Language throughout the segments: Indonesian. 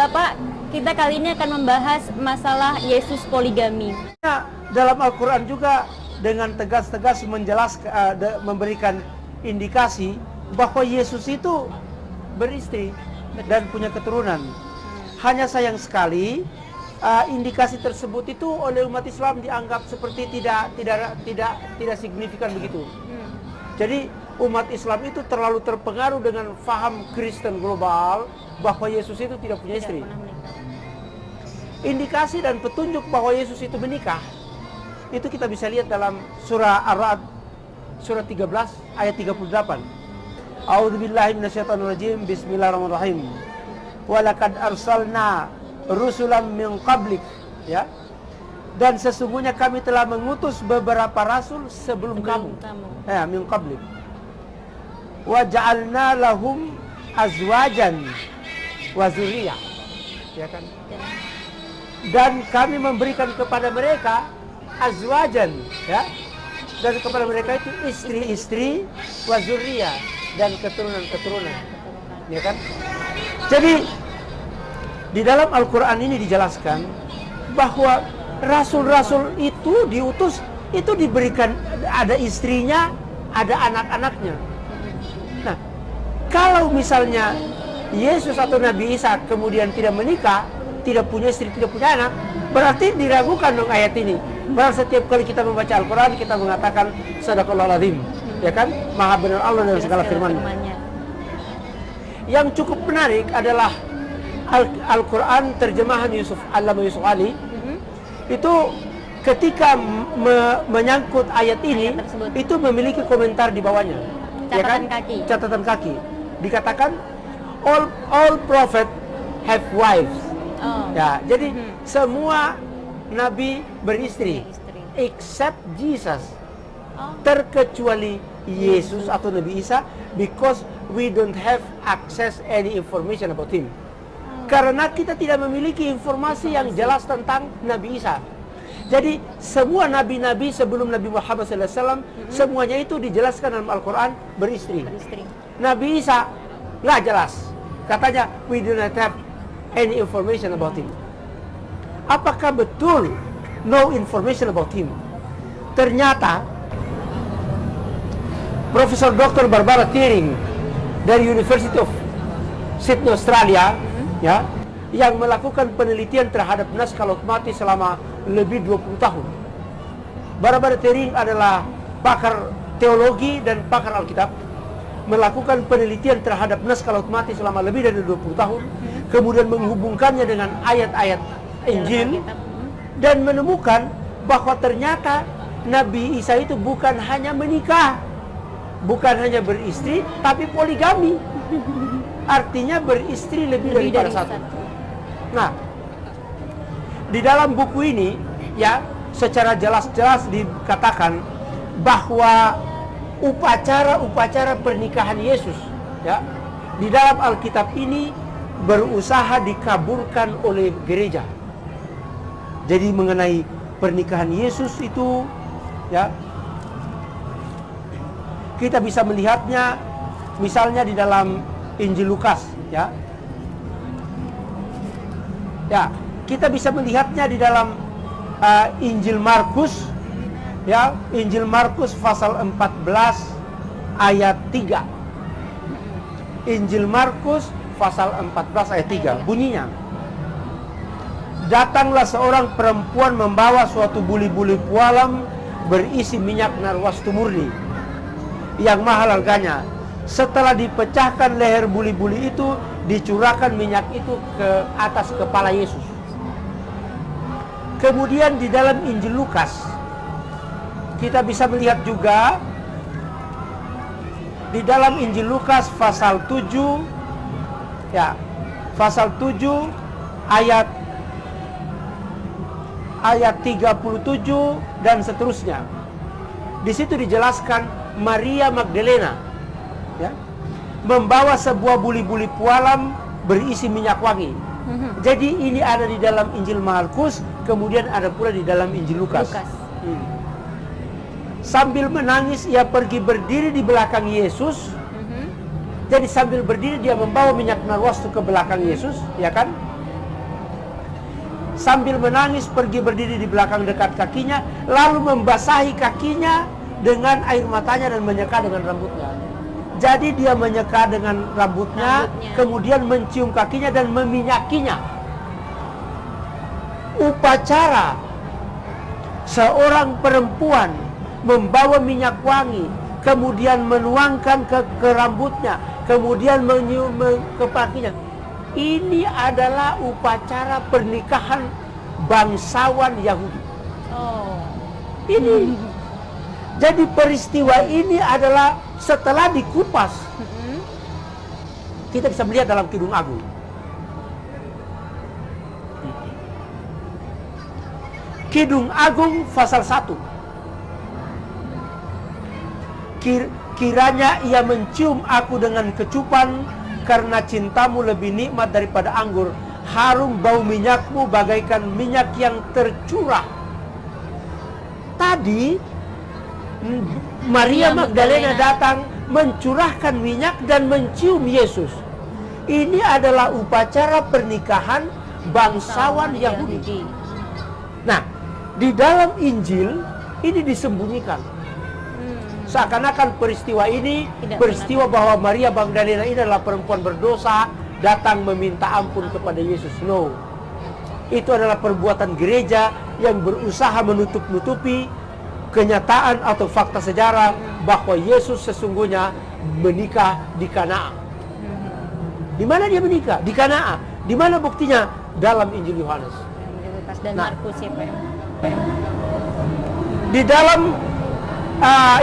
Bapak, kita kali ini akan membahas masalah Yesus poligami. Dalam Al-Quran juga dengan tegas-tegas menjelaskan, memberikan indikasi bahwa Yesus itu beristri dan punya keturunan. Hanya sayang sekali indikasi tersebut itu oleh umat Islam dianggap seperti tidak signifikan begitu. Jadi umat Islam itu terlalu terpengaruh dengan faham Kristen global bahwa Yesus itu tidak punya istri. Indikasi dan petunjuk bahwa Yesus itu menikah itu kita bisa lihat dalam surah Ar-Ra'd surah 13 ayat 38. A'udzubillahi minasyaitonirrajim. Bismillahirrahmanirrahim. Walaqad arsalna rusulan min qablik, ya. Dan sesungguhnya kami telah mengutus beberapa rasul sebelum kamu. Ya, min qablik. Wa ja'alna lahum azwajan wa dzurriyyah. Ya kan? Dan kami memberikan kepada mereka azwajan, ya. Dan kepada mereka itu istri-istri, wa dzurriyyah, dan keturunan-keturunan. Ya kan? Jadi di dalam Al-Quran ini dijelaskan bahwa rasul-rasul itu diutus, itu diberikan ada istrinya, ada anak-anaknya. Nah, kalau misalnya Yesus atau Nabi Isa kemudian tidak menikah, tidak punya istri, tidak punya anak, berarti diragukan dong ayat ini. Bahwa setiap kali kita membaca Al-Quran, kita mengatakan Sadaqallahul Azim, ya kan? Maha benar Allah dalam segala firman-Nya. Yang cukup menarik adalah Al-Quran terjemahan Allama Yusuf Ali itu ketika menyangkut ayat ini itu memiliki komentar di bawahnya, catatan, ya kan? Kaki. Catatan kaki. Dikatakan all prophet have wives. Ya, jadi semua nabi beristri except Jesus, terkecuali Yesus atau Nabi Isa, because we don't have access any information about him. Karena kita tidak memiliki informasi yang jelas tentang Nabi Isa. Jadi semua nabi-nabi sebelum Nabi Muhammad SAW, semuanya itu dijelaskan dalam Al-Quran beristri. Nabi Isa nggak jelas. Katanya we do not have any information about him. Apakah betul no information about him? Ternyata Profesor Dr. Barbara Thiering dari University of Sydney, Australia, ya, yang melakukan penelitian terhadap naskah laut mati selama lebih 20 tahun. Barbara Thiering adalah pakar teologi dan pakar Alkitab, melakukan penelitian terhadap naskah laut mati selama lebih dari 20 tahun, kemudian menghubungkannya dengan ayat-ayat Injil dan menemukan bahwa ternyata Nabi Isa itu bukan hanya menikah, bukan hanya beristri, tapi poligami. Artinya beristri lebih daripada satu. Nah, di dalam buku ini, ya, secara jelas-jelas dikatakan bahwa upacara pernikahan Yesus, ya, di dalam Alkitab ini berusaha dikaburkan oleh gereja. Jadi mengenai pernikahan Yesus itu, ya, kita bisa melihatnya misalnya di dalam Injil Lukas, ya. Ya, kita bisa melihatnya di dalam Injil Markus, ya, Injil Markus pasal 14 ayat 3. Injil Markus pasal 14 ayat 3 bunyinya, datanglah seorang perempuan membawa suatu buli-buli pualam berisi minyak narwastu murni yang mahal harganya. Setelah dipecahkan leher buli-buli itu, dicurahkan minyak itu ke atas kepala Yesus. Kemudian di dalam Injil Lukas kita bisa melihat juga di dalam Injil Lukas pasal 7, ya, pasal 7 ayat 37 dan seterusnya. Di situ dijelaskan Maria Magdalena, ya, membawa sebuah buli-buli pualam berisi minyak wangi. Jadi ini ada di dalam Injil Markus, kemudian ada pula di dalam Injil Lukas. Sambil menangis ia pergi berdiri di belakang Yesus. Jadi sambil berdiri dia membawa minyak narwastu ke belakang Yesus, ya kan? sambil menangis pergi berdiri di belakang dekat kakinya, lalu membasahi kakinya dengan air matanya dan menyeka dengan rambutnya. Jadi dia menyeka dengan rambutnya, kemudian mencium kakinya dan meminyakinya. Upacara seorang perempuan membawa minyak wangi, kemudian menuangkan ke rambutnya, kemudian menyium ke kakinya. Ini adalah upacara pernikahan bangsawan Yahudi. Oh. Ini. Jadi peristiwa ini adalah setelah dikupas, kita bisa melihat dalam Kidung Agung. Kidung Agung pasal 1. Kiranya ia mencium aku dengan kecupan, karena cintamu lebih nikmat daripada anggur, harum bau minyakmu bagaikan minyak yang tercurah. Tadi Maria Magdalena datang mencurahkan minyak dan mencium Yesus. Ini adalah upacara pernikahan bangsawan Yahudi. Nah, di dalam Injil ini disembunyikan. Seakan-akan peristiwa ini peristiwa bahwa Maria Magdalena ini adalah perempuan berdosa datang meminta ampun kepada Yesus. No. Itu adalah perbuatan gereja yang berusaha menutup-nutupi kenyataan atau fakta sejarah bahwa Yesus sesungguhnya menikah di Kanaan. Di mana dia menikah? Di Kanaan. Di mana buktinya? Dalam Injil Yohanes dan Markus ya, Pak. Di dalam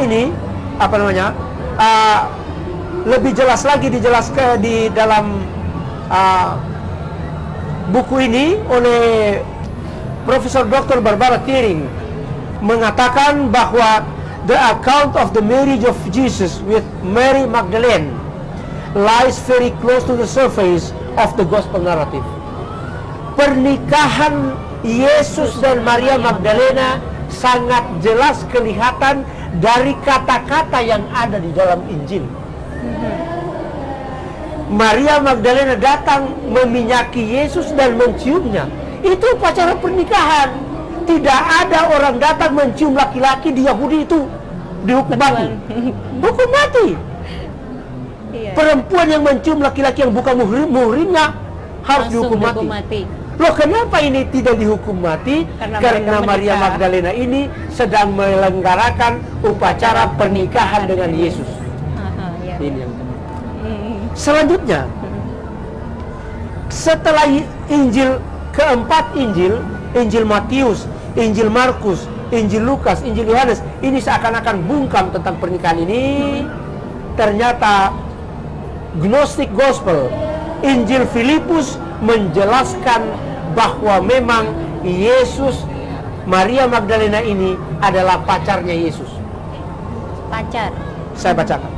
ini apa namanya, lebih jelas lagi dijelaskan di dalam buku ini oleh Profesor Dr. Barbara Thiering, mengatakan bahwa the account of the marriage of Jesus with Mary Magdalene lies very close to the surface of the gospel narrative. Pernikahan Yesus dan Maria Magdalena sangat jelas kelihatan dari kata-kata yang ada di dalam Injil. Maria Magdalena datang meminyaki Yesus dan menciumnya. Itu upacara pernikahan. Tidak ada orang datang mencium laki-laki di Yahudi itu dihukum mati. Hukum mati. Perempuan yang mencium laki-laki yang bukan muhrimnya harus dihukum mati. Loh, kenapa ini tidak dihukum mati? Karena Maria Magdalena ini sedang menyelenggarakan upacara pernikahan dengan Yesus. Ini yang selanjutnya, setelah Injil keempat, Injil Matius, Injil Markus, Injil Lukas, Injil Yohanes, ini seakan-akan bungkam tentang pernikahan ini. Ternyata Gnostic Gospel, Injil Filipus menjelaskan bahwa memang Yesus, Maria Magdalena ini adalah pacarnya Yesus. Pacar. Saya bacakan.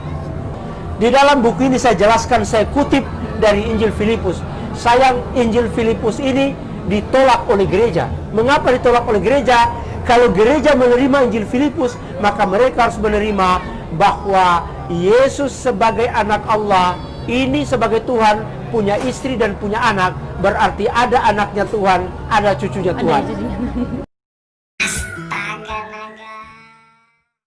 Di dalam buku ini saya jelaskan, saya kutip dari Injil Filipus. Sayang, Injil Filipus ini ditolak oleh gereja. Mengapa ditolak oleh gereja? Kalau gereja menerima Injil Filipus, maka mereka harus menerima bahwa Yesus sebagai anak Allah, ini sebagai Tuhan, punya istri dan punya anak, berarti ada anaknya Tuhan, ada cucunya Tuhan.